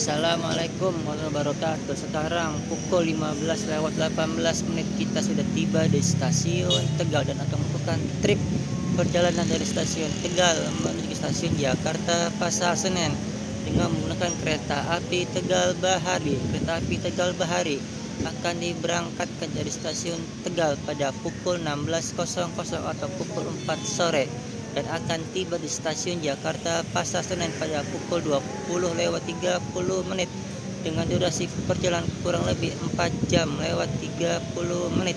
Assalamualaikum warahmatullahi wabarakatuh. Sekarang pukul 15:18 kita sudah tiba di stasiun Tegal dan akan melakukan trip perjalanan dari stasiun Tegal menuju stasiun Jakarta Pasar Senen dengan menggunakan kereta api Tegal Bahari. Kereta api Tegal Bahari akan diberangkatkan dari stasiun Tegal pada pukul 16.00 atau pukul 4 sore dan akan tiba di stasiun Jakarta Pasar Senen pada pukul 20:30 dengan durasi perjalanan kurang lebih 4 jam lewat 30 menit.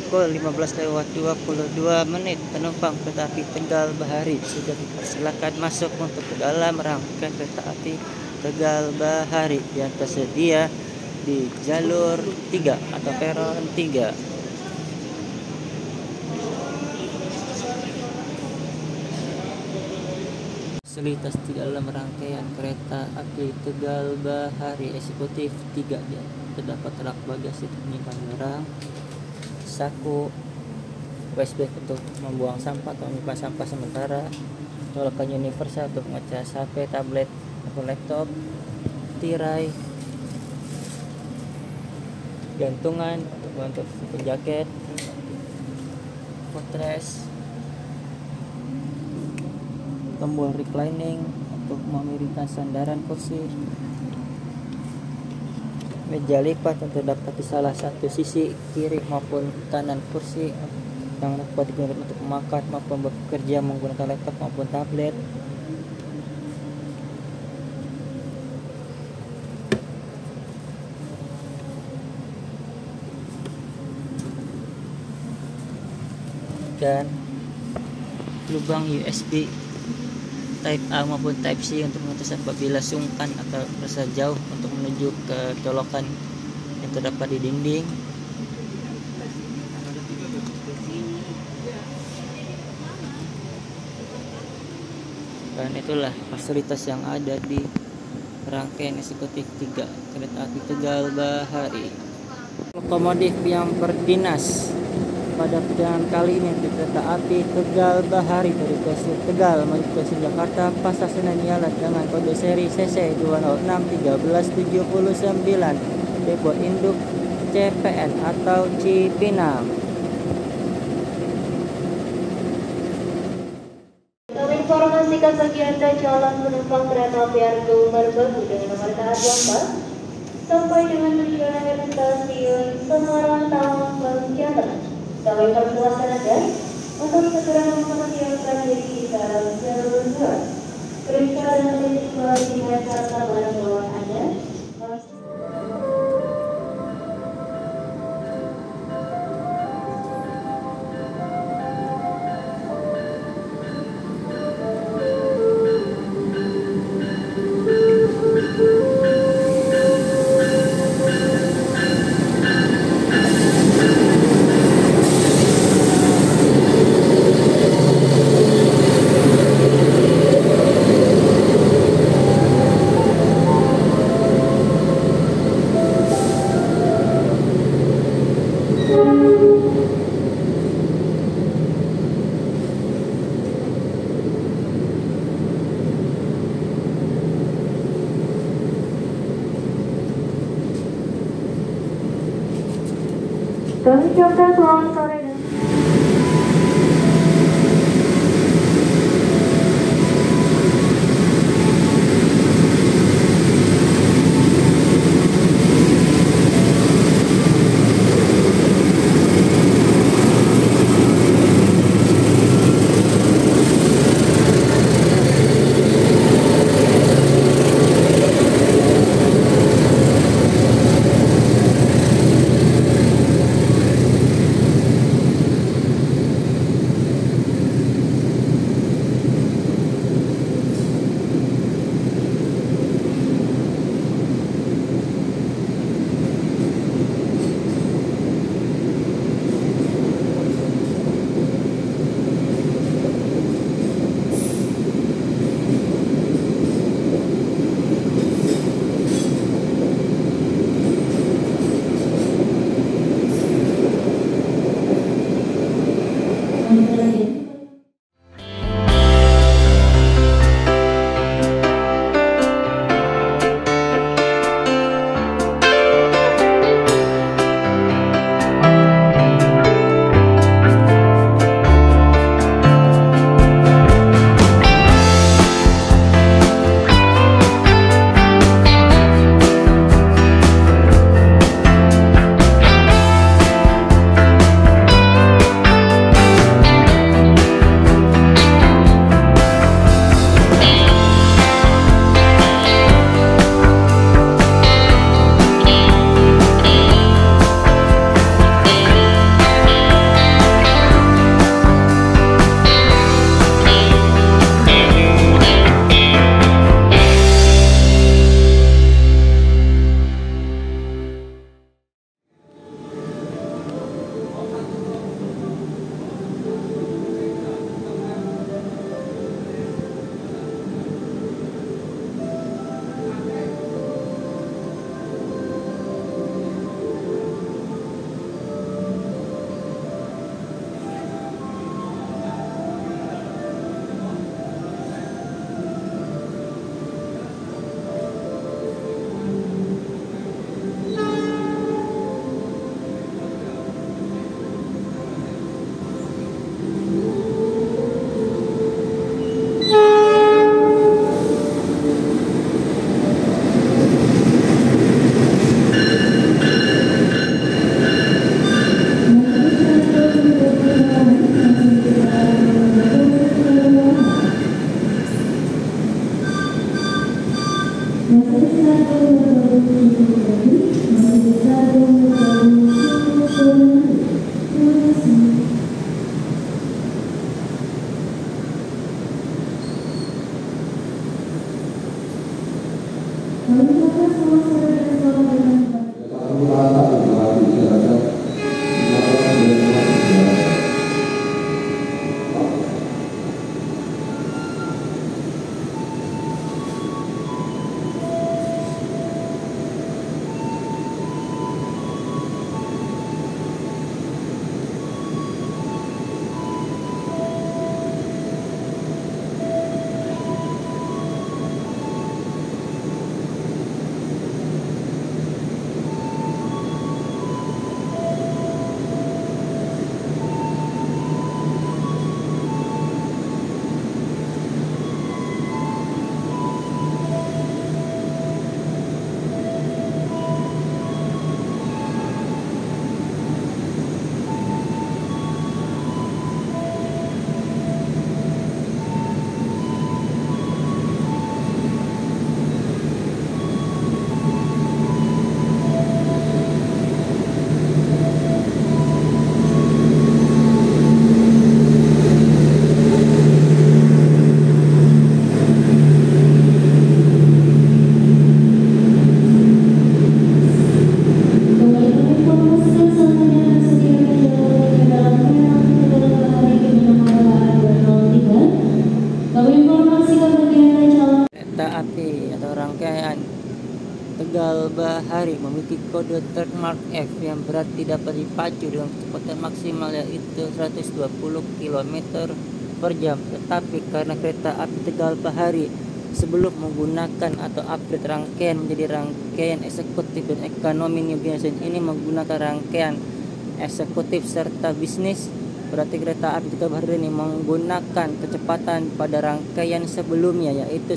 Pukul 15:22 penumpang kereta api Tegal Bahari sudah dipersilakan masuk untuk ke dalam rangkaian kereta api Tegal Bahari yang tersedia di jalur 3 atau peron 3. Fasilitas di dalam rangkaian kereta api Tegal Bahari eksekutif 3 terdapat rak bagasi untuk menyimpan barang, saku waste bag untuk membuang sampah atau menyimpan sampah sementara, colokan universal untuk ngecas HP, tablet atau laptop, tirai, gantungan untuk jaket, footrest, tombol reclining untuk memiringkan sandaran kursi, meja lipat yang terdapat di salah satu sisi kiri maupun kanan kursi yang dapat digunakan untuk memakat maupun bekerja menggunakan laptop maupun tablet. Dan lubang USB Type A maupun Type C untuk mengetes apabila sungkan atau rasa jauh untuk menuju ke colokan yang terdapat di dinding. Dan itulah fasilitas yang ada di rangkaian eksekutif 3 kereta api Tegal Bahari. Lokomotif yang berdinas pada perjalanan kali ini di kereta api Tegal Bahari dari stasiun Tegal menuju stasiun Jakarta Pasar Senen ialah dengan kode seri CC 206-1379 depo induk CPN atau Cipinang. Kami informasikan bagi Anda calon penumpang kereta api Argo Merbabu dengan nomor KA24 sampai dengan tujuan akhir stasiun Semarang Taman Jateng. Kami persilakan Anda untuk segera mempersiapkan diri di dalam jalur 2. Periksa dan tiba di Jakarta barang bawaan Anda. Kami ucapkan selamat sore dan Tegal Bahari memiliki kode trademark F yang berarti dapat dipacu dengan kecepatan maksimal yaitu 120 km per jam. Tetapi karena kereta api Tegal Bahari sebelum menggunakan atau upgrade rangkaian menjadi rangkaian eksekutif dan ekonomi New Generation ini menggunakan rangkaian eksekutif serta bisnis. Berarti kereta api Tegal Bahari ini menggunakan kecepatan pada rangkaian sebelumnya, yaitu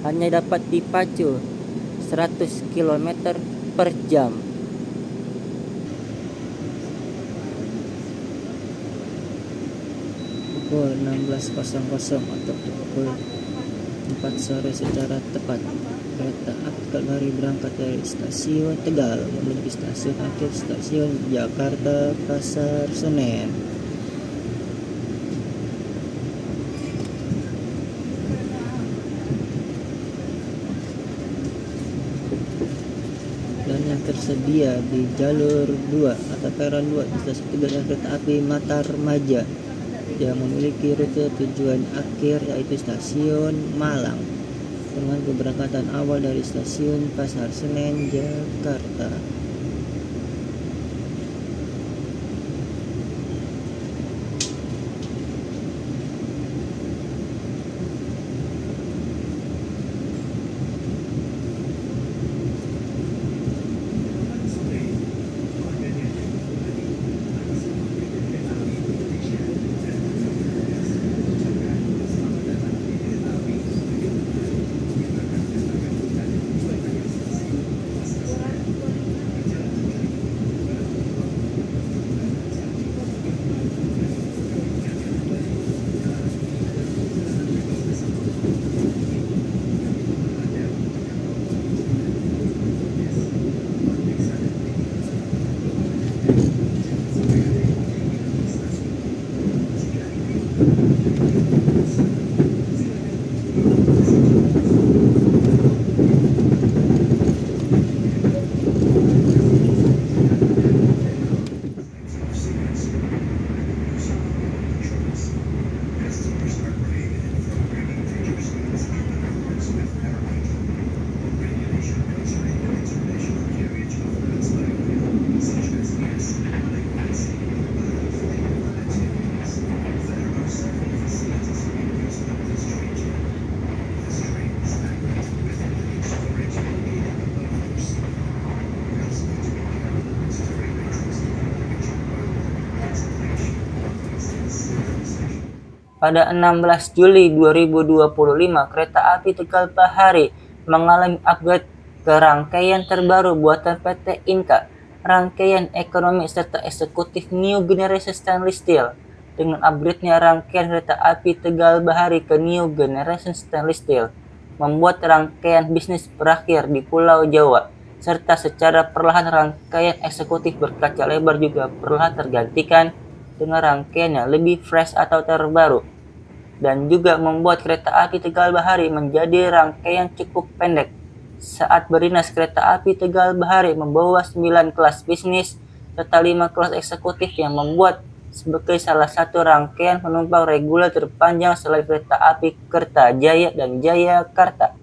hanya dapat dipacu 100 km per jam. Pukul 16.00 atau pukul 4 sore secara tepat, kereta api Tegal Bahari berangkat dari stasiun Tegal menuju stasiun akhir stasiun Jakarta Pasar Senen. Dan yang tersedia di jalur 2 atau peron 2 di stasiun Tegal adalah kereta api Matarmaja yang memiliki rute tujuan akhir yaitu stasiun Malang dengan keberangkatan awal dari stasiun Pasar Senen, Jakarta. Pada 16 Juli 2025, kereta api Tegal Bahari mengalami upgrade ke rangkaian terbaru buatan PT Inka, rangkaian ekonomi serta eksekutif New Generation Stainless Steel. Dengan upgrade-nya rangkaian kereta api Tegal Bahari ke New Generation Stainless Steel, membuat rangkaian bisnis berakhir di Pulau Jawa, serta secara perlahan rangkaian eksekutif berkaca lebar juga perlahan tergantikan dengan rangkaian yang lebih fresh atau terbaru, dan juga membuat kereta api Tegal Bahari menjadi rangkaian cukup pendek. Saat berdinas, kereta api Tegal Bahari membawa 9 kelas bisnis serta 5 kelas eksekutif yang membuat sebagai salah satu rangkaian penumpang reguler terpanjang selain kereta api Kertajaya dan Jayakarta.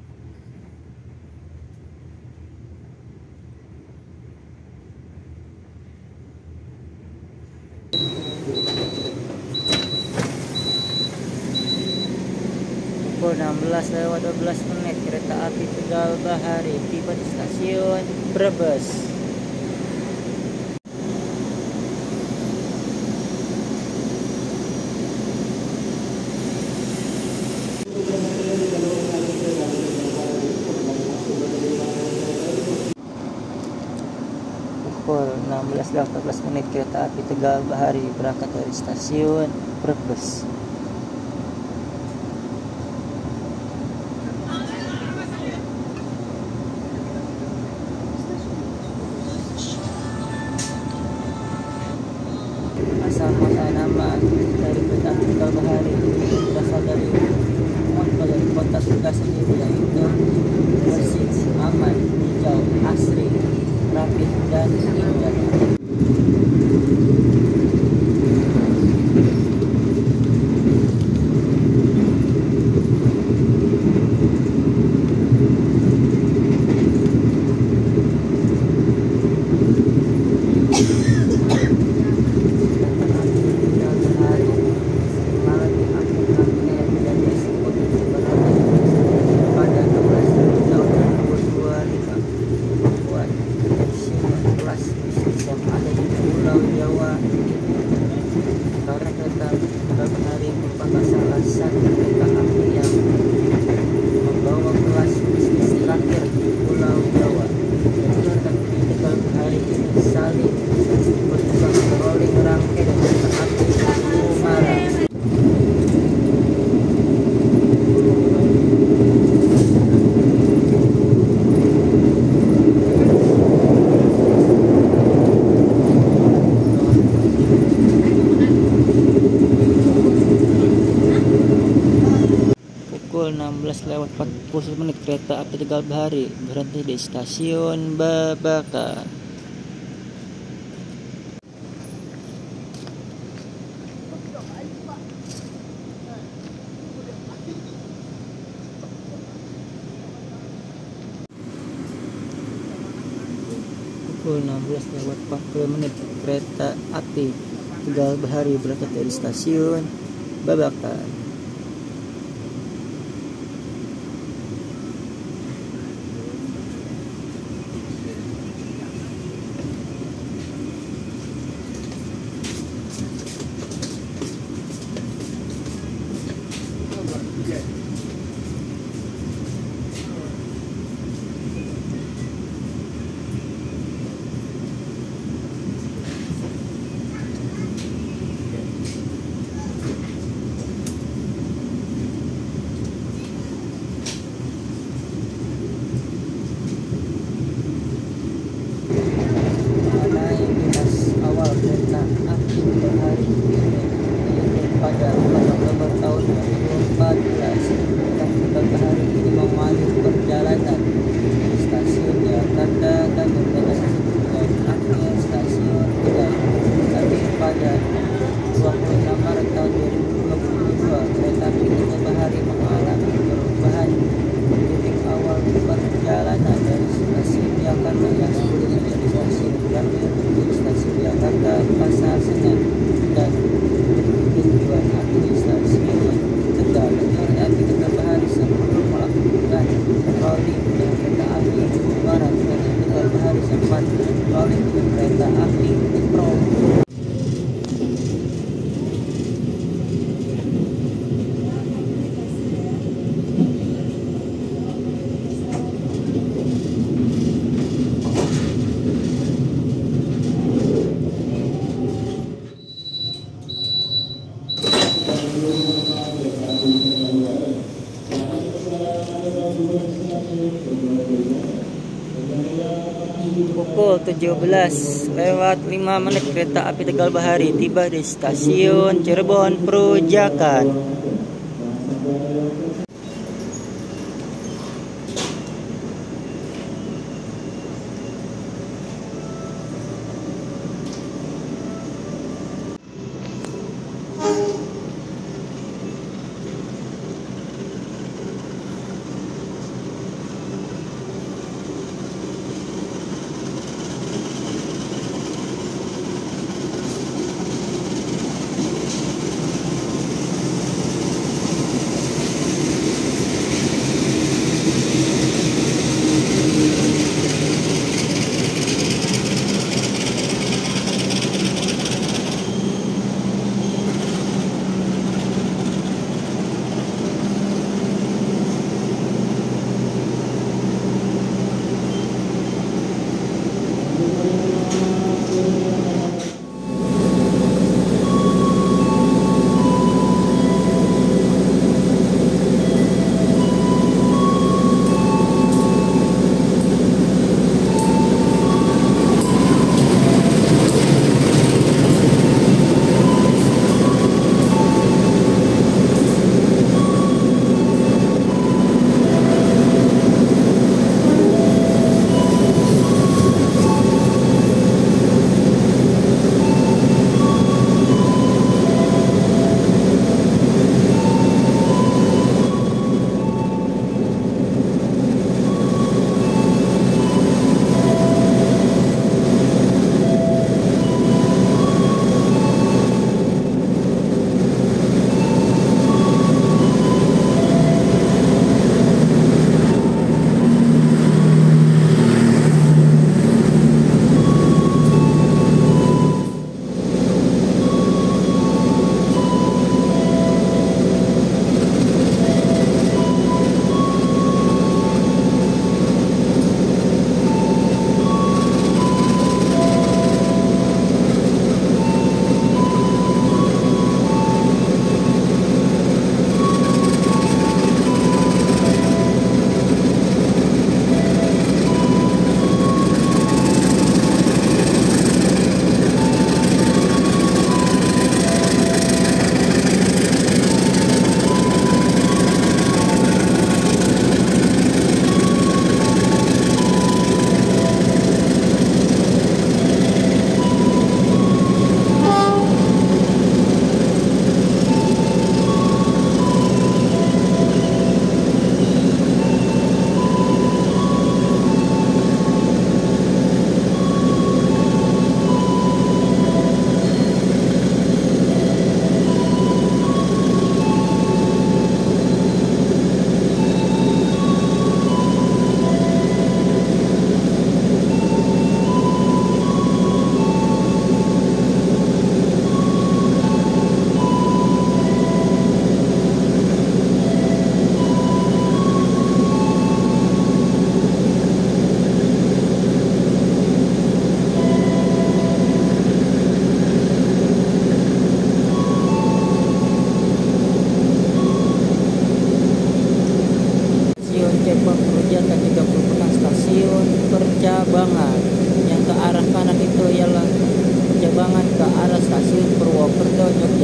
Pukul 16.12 kereta api Tegal Bahari tiba di stasiun Brebes. Pukul 16.14 kereta api Tegal Bahari berangkat dari stasiun Brebes. Asal-muasal nama dari kereta api Tegal Bahari berasal dari kota Tegal sendiri, yaitu bersih, aman, hijau, asri, rapi, dan indah. Jawa karena kereta Tegal Bahari merupakan salah satu kereta api yang membawa kelas bisnis terakhir di Pulau Jawa. Kereta api Tegal Bahari ini saling bertugas rolling rangkai dan kereta api Semarang. Pukul 16:40 kereta api Tegal Bahari berhenti di stasiun Babakan. Pukul 16:40 kereta api Tegal Bahari berangkat dari stasiun Babakan. Kereta api Bahari pada 4 Oktober tahun 2014. Kereta Tegal Bahari ini mengalih perjalanan di stasiun Jakarta dan berbelok dan akhir stasiun Tegal. Tapi pada 26 Maret tahun 2022 kereta api Tegal Bahari mengalami perubahan titik awal perjalanan dari stasiun Jakarta yang sebelumnya dari stasiun Gambir menuju stasiun Jakarta Pasar Senen dan tujuan akhir stasiun Tegal. Kereta api Tegal Bahari sebelum melakukan rolling dengan kereta api Barat, kereta Tegal Bahari sempat rolling dengan kereta api Pro. Pukul 17:05 kereta api Tegal Bahari tiba di stasiun Cirebon Perujakan.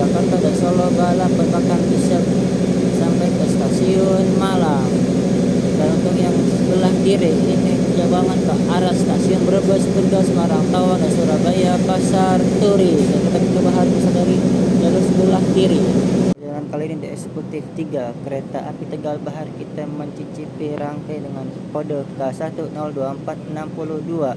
Jakarta dan Solo balapan bahkan bisa sampai ke stasiun Malang. Dan untuk yang sebelah kiri ini Jabangan ke arah stasiun Brebes, Tegal, Semarang, Tawang, dan Surabaya, Pasar Turi. Dan kita coba harus bisa dari jalur sebelah kiri. Jalan kali ini di eksekutif 3 kereta api Tegal Bahari kita mencicipi rangkai dengan kode K102462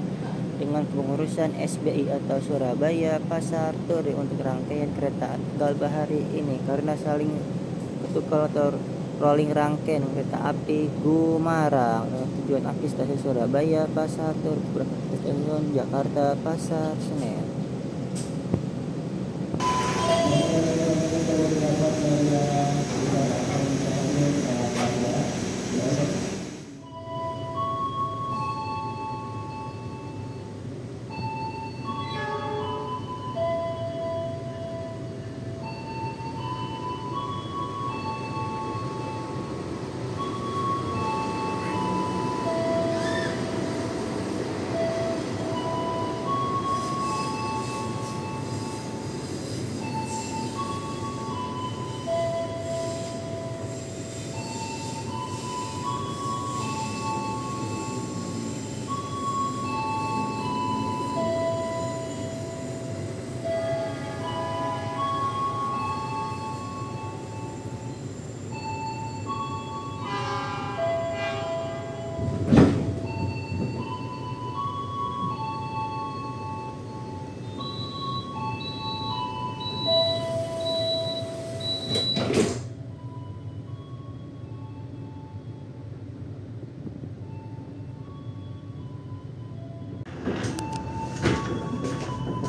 dengan pengurusan SBI atau Surabaya Pasar Turi untuk rangkaian kereta api Tegal Bahari ini karena saling ketukar atau rolling rangkaian kereta api Gumarang dengan tujuan akhir stasiun Surabaya Pasar Turi berangkat ke stasiun Jakarta Pasar Senen.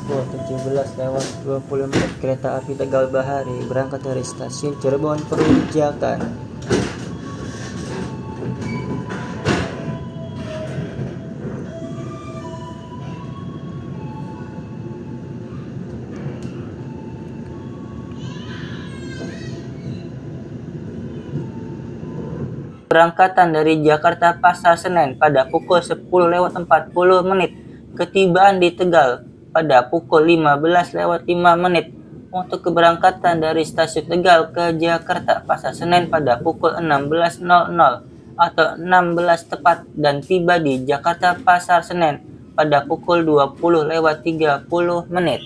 Pukul 17:20 kereta api Tegal Bahari berangkat dari stasiun Cirebon Perujakan. Berangkatan dari Jakarta Pasar Senen pada pukul 10:40, ketibaan di Tegal pada pukul 15:05. Untuk keberangkatan dari stasiun Tegal ke Jakarta Pasar Senen pada pukul 16:00 atau 16 tepat dan tiba di Jakarta Pasar Senen pada pukul 20:30.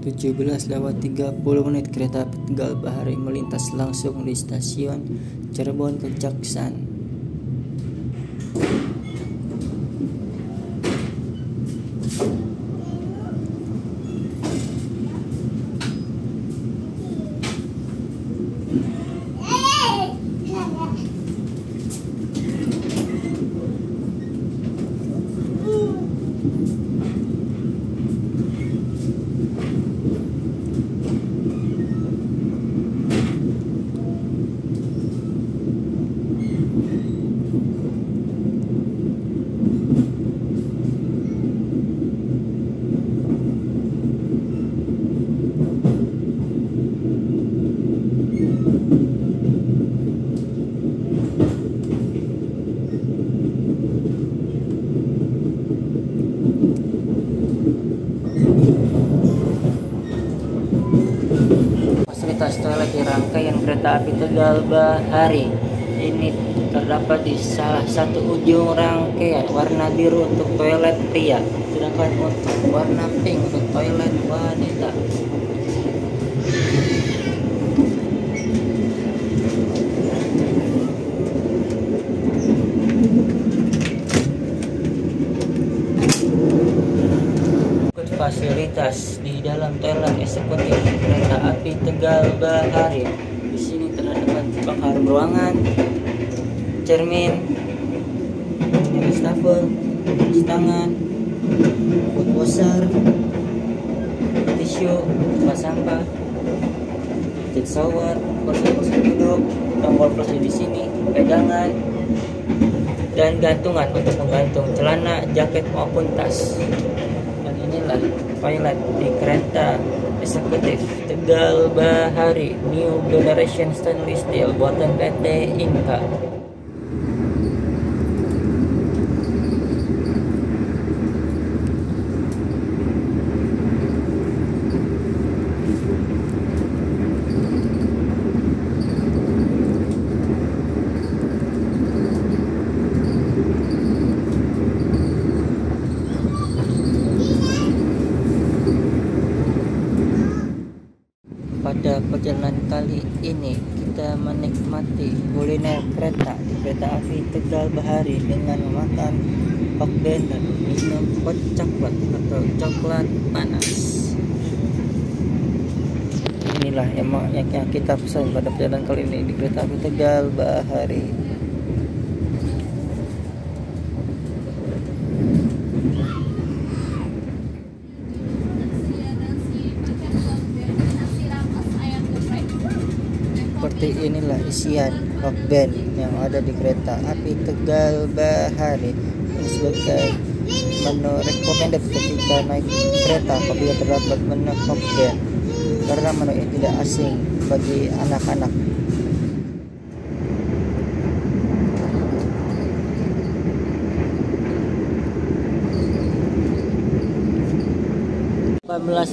(17:30) kereta api Tegal Bahari melintas langsung di stasiun Cirebon Kejaksan. Fasilitas toilet di rangkaian kereta api Tegal Bahari ini terdapat di salah satu ujung rangkaian, warna biru untuk toilet pria, sedangkan untuk warna pink untuk toilet wanita. Fasilitas di dalam toilet eksekutif kereta api Tegal Bahari. Di sini terdapat pengharum ruangan, cermin, wastafel, cuci tangan, food washer, tisu, tempat sampah, jet shower, kursi duduk, tombol flash di sini, pegangan, dan gantungan untuk menggantung celana, jaket maupun tas. Dan inilah toilet di kereta eksekutif Tegal Bahari New Generation Stainless Steel buatan PT Inka. Pada perjalanan kali ini kita menikmati kuliner kereta di kereta api Tegal Bahari dengan memakan hokben dan minum hot coklat atau coklat panas. Inilah yang kita pesan pada perjalanan kali ini di kereta api Tegal Bahari. Seperti inilah isian hokben yang ada di kereta api Tegal Bahari. Ini sebagai menu recommended ketika naik kereta apabila terdapat menu hokben, karena menu ini tidak asing bagi anak-anak.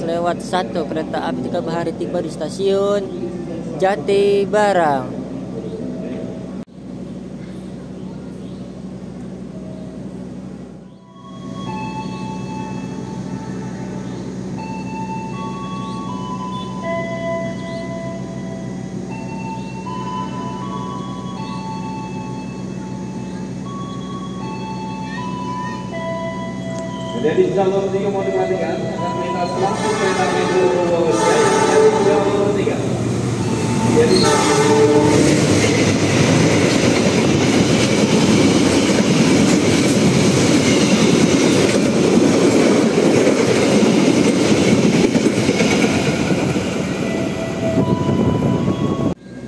lewat 1 kereta api Tegal Bahari tiba di stasiun Jati Barang. Jadi jalur 3 mau diperhatikan akan melintas langsung kereta Metro jalur 3. Jadi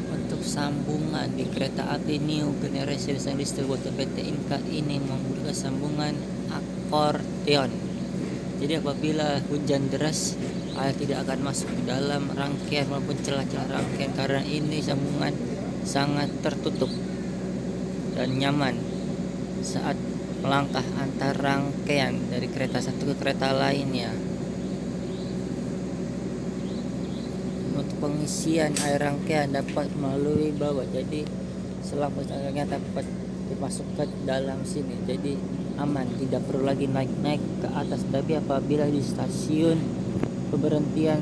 untuk sambungan di kereta api New Generation Stainless Steel buatan PT Inka ini menggunakan sambungan akordeon. Jadi apabila hujan deras, air tidak akan masuk ke dalam rangkaian maupun celah-celah rangkaian karena ini sambungan sangat tertutup dan nyaman saat melangkah antar rangkaian dari kereta satu ke kereta lainnya. Untuk pengisian air rangkaian dapat melalui bawah, jadi selang rangkaian dapat dimasuk ke dalam sini, jadi aman, tidak perlu lagi naik-naik ke atas. Tapi apabila di stasiun pemberhentian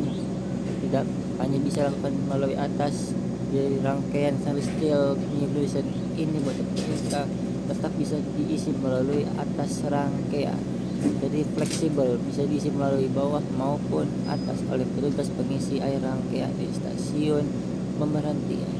tidak hanya bisa lakukan melalui atas, jadi rangkaian stainless steel New Generation ini buat kita tetap bisa diisi melalui atas rangkaian, jadi fleksibel, bisa diisi melalui bawah maupun atas oleh petugas pengisi air rangkaian di stasiun pemberhentian.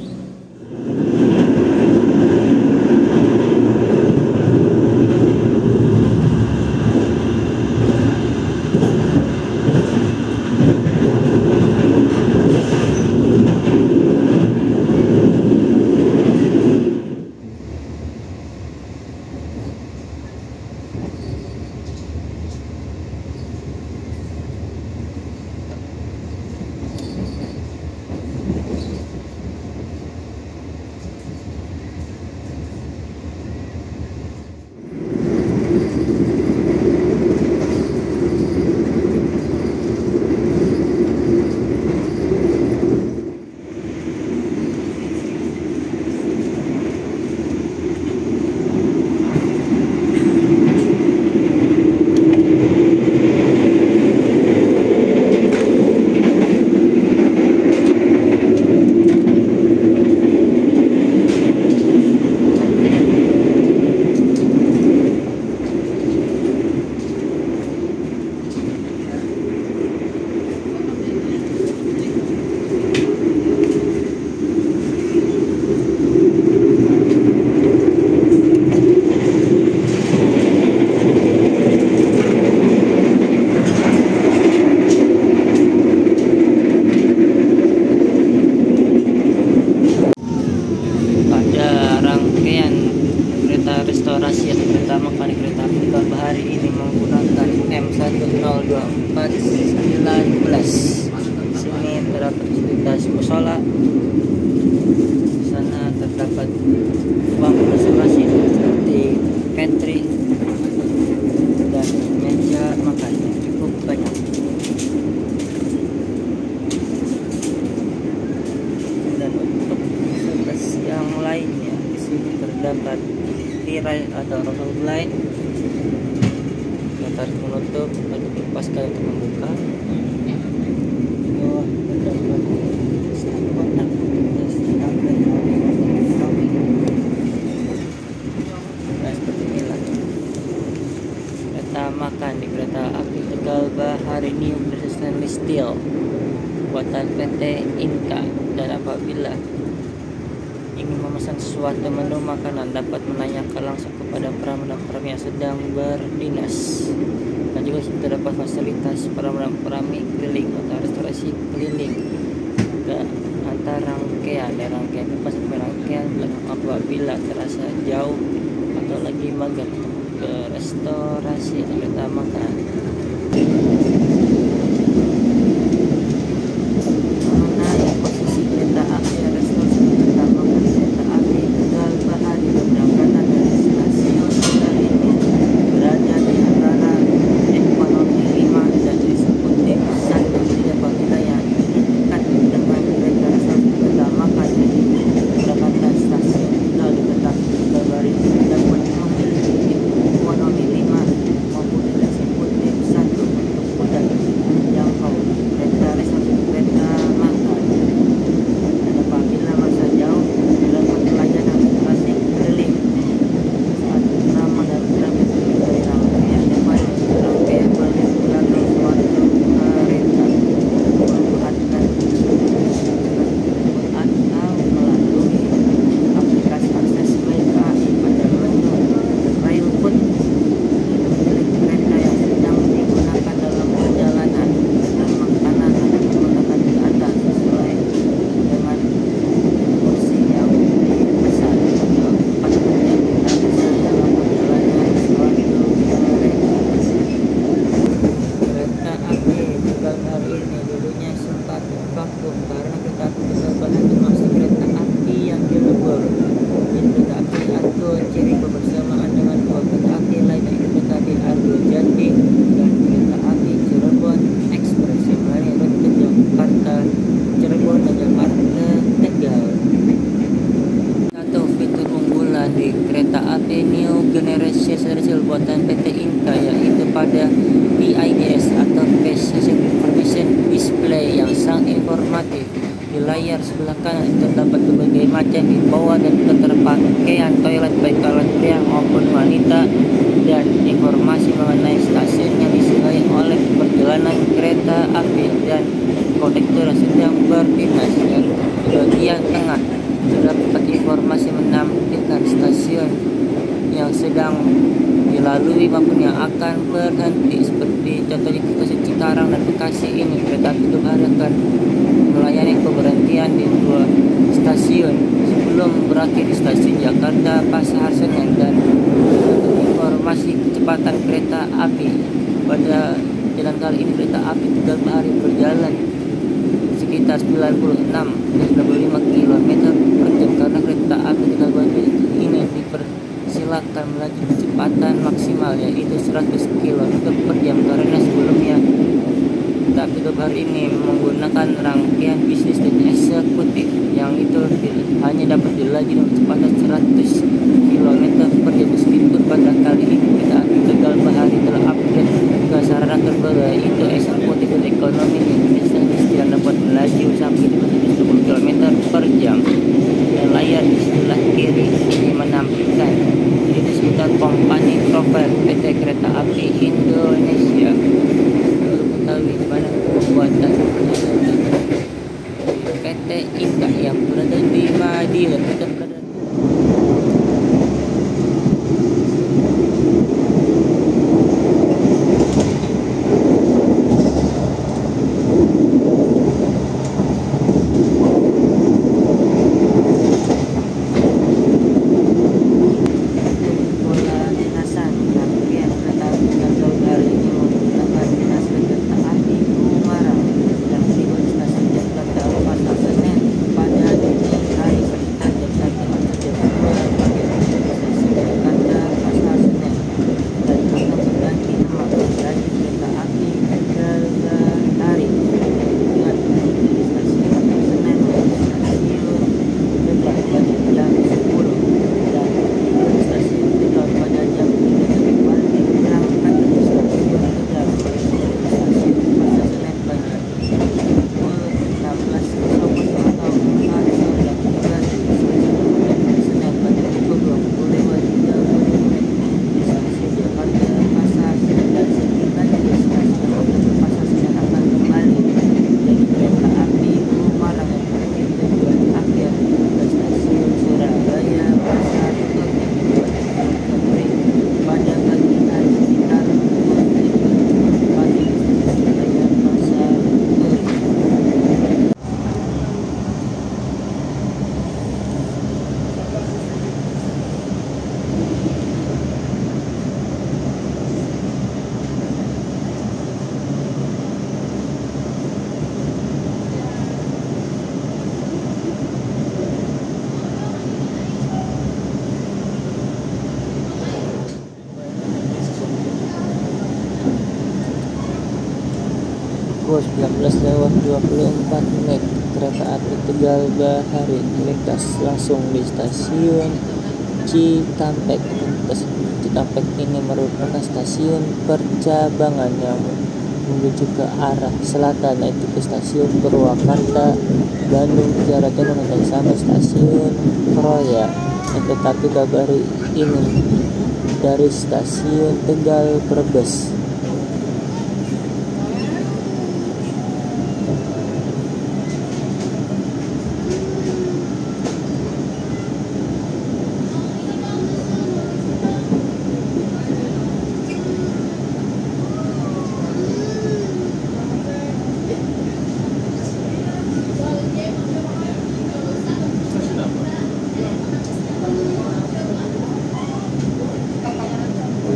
terdapat tirai atau roll line. Kita harus menutup atau lepaskan untuk membuka. Di bawah terdapat stang kotak nah, seperti inilah kereta makan di kereta api Tegal Bahari New Stainless Steel buatan PT Inka. Dan apabila ingin memesan suatu menu makanan dapat menanyakan langsung kepada pramu yang sedang berdinas. Dan juga terdapat fasilitas pramu keliling atau restorasi keliling ke antar rangkaian dan rangkaian lepas sampai rangkaian apabila terasa jauh atau lagi magang ke restorasi kereta makan. Mengenai posisi kereta api dan restorasi kereta makan kereta api Tegal Bahari keberangkatan dari stasiun Tegal ini berada di antara ekonomi 5 dan eksekutif 1. Jadi apabila yang dekat dengan kereta restorasi kereta makan jadi keberangkatan stasiun Tegal di kereta Tegal Bahari dapat memiliki ekonomi 5 maupun eksekutif 1 untuk mudah menjangkau kereta restorasi kereta makan. Dan apabila masa jauh dapat pelayanan restorasi keliling saat nama dan trafik dari rangkaian depan rangkaian paling belakang suatu kereta memanfaatkan atau melalui aplikasi akses KAI pada menu Railfood milik kereta yang sedang digunakan dalam perjalanan dan makanan akan diletakkan di atas sesuai dengan porsi yang dipesan atau tempat yang kita pesan dalam perjalanan suatu kereta. Kereta api Tegal Bahari ini dulunya sempat vakum karena kereta api Tegal Bahari termasuk kereta api yang dilebur. Jadi kereta api Argo Ciri bersamaan dengan dua kereta api lain yaitu kereta api Argo Jati dan kereta api Cirebon Express yang melayani rute Jakarta Cirebon dan Jakarta Tegal. Satu fitur unggulan di kereta api New Generation Serial buatan PT Inka yaitu pada PIDS atau Passenger Information Display yang sangat informatif. Di layar sebelah kanan terdapat berbagai macam himbauan dan keterpakaian toilet baik toilet pria maupun wanita dan informasi mengenai stasiun yang disediakan oleh perjalanan kereta api dan kondektur yang sedang berdinas. Dan di bagian tengah terdapat informasi menampilkan stasiun yang sedang dilalui maupun yang akan berhenti, seperti contohnya stasiun Cikarang dan Bekasi ini kereta api Bahari akan melayani pemberhentian di dua stasiun sebelum berakhir di stasiun Jakarta Pasar Senen. Dan informasi kecepatan kereta api pada jalan kali ini kereta api Tegal Bahari berjalan sekitar 96 dan 95 km per jam karena kereta api Tegal Bahari ini dipersilakan melaju kecepatan maksimal yaitu 100 km per jam karena sebelumnya kereta api Tegal Bahari ini menggunakan rangkaian bisnis dan eksekutif yang itu hanya dapat dilaju dengan kecepatan 100 km per jam. Meskipun pada kali ini kereta api Tegal Bahari telah upgrade ke sarana terbaru yaitu eksekutif dan ekonomi yang dapat melaju sampai 120 km per jam. Dan layar di sebelah kiri ini menampilkan ini sekitar company profile PT Kereta Api Indonesia. Untuk mengetahui di mana pembuatan PT Inka yang berada di Madiun. Kita berada pukul 19:24 kereta api Tegal Bahari melintas langsung di stasiun Cikampek. Cikampek ini merupakan stasiun percabangan yang menuju ke arah selatan, yaitu ke stasiun Purwakarta, Bandung, Kiara Condong, dan sampai stasiun Kroya. Tetapi kabar ini dari stasiun Tegal Brebes.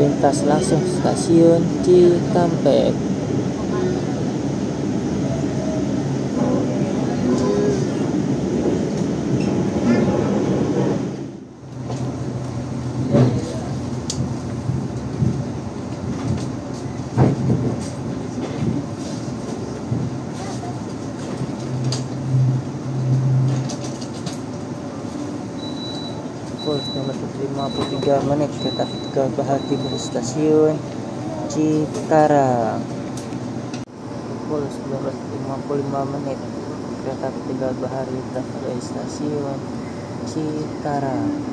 Lintas langsung stasiun Cikampek. Pukul 19:53 kereta api Tegal Bahari tiba di stasiun Cikarang. Pukul 19:55 kereta api Tegal Bahari berangkat dari stasiun Cikarang.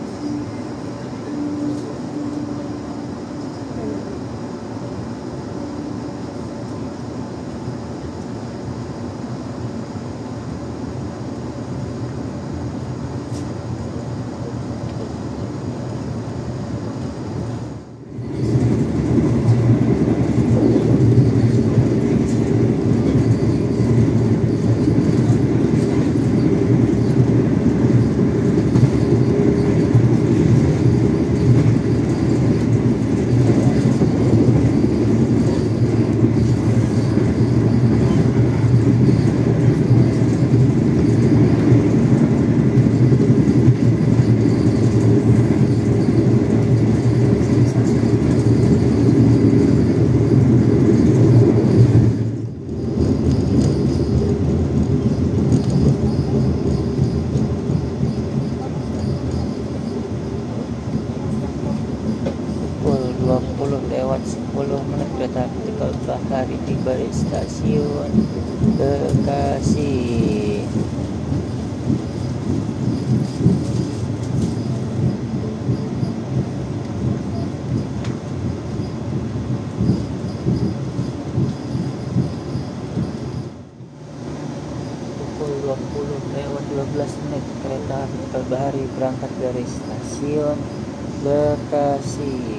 Pukul 20:10 kereta api Tegal Bahari tiba di stasiun Bekasi. Pukul 20:12 kereta api Tegal Bahari berangkat dari stasiun Bekasi.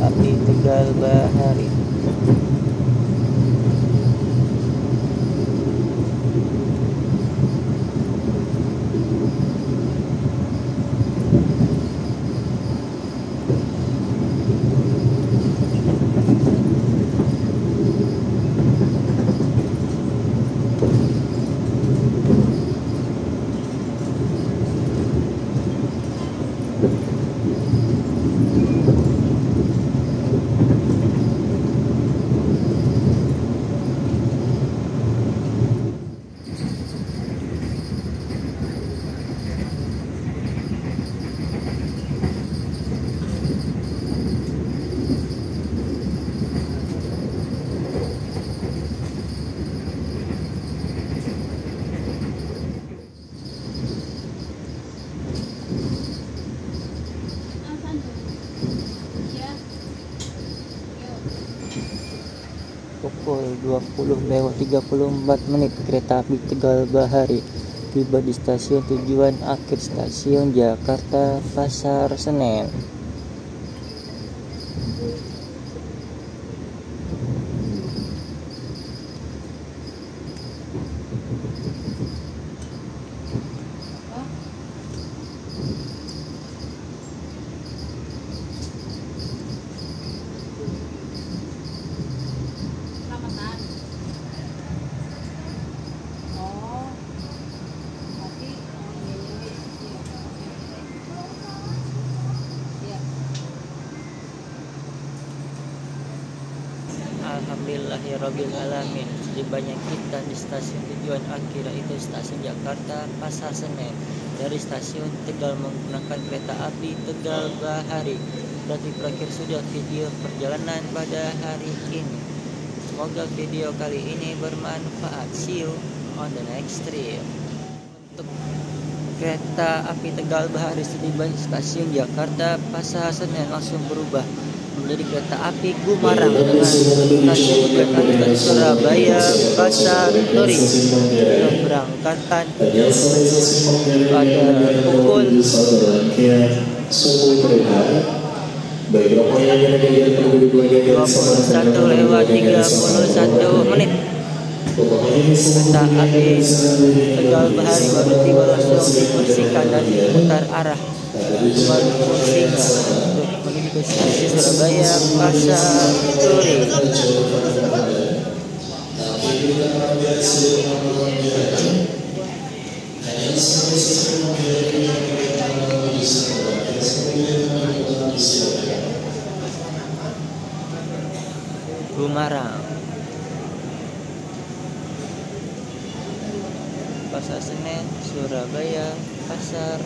Api Tegal Bahari. Pukul 20:34 kereta api Tegal Bahari tiba di stasiun tujuan akhir stasiun Jakarta Pasar Senen. Alhamdulillahirrabbilalamin. Setibanya kita di stasiun tujuan akhir yaitu stasiun Jakarta Pasar Senen. Dari stasiun Tegal menggunakan kereta api Tegal Bahari. Berarti berakhir sudah video perjalanan pada hari ini. Semoga video kali ini bermanfaat. See you on the next trip. Untuk kereta api Tegal Bahari setibanya stasiun Jakarta Pasar Senen langsung berubah menjadi kereta api Gumarang dengan stasiun kereta api Surabaya Pasar Turi. Keberangkatan pada pukul 21:31. Kereta api Tegal Bahari baru tiba langsung dibersihkan dan diputar arah kembali fungsinya untuk menuju ke stasiun Surabaya Pasar Turi. Gumarang, Pasar Senen, Surabaya, Pasar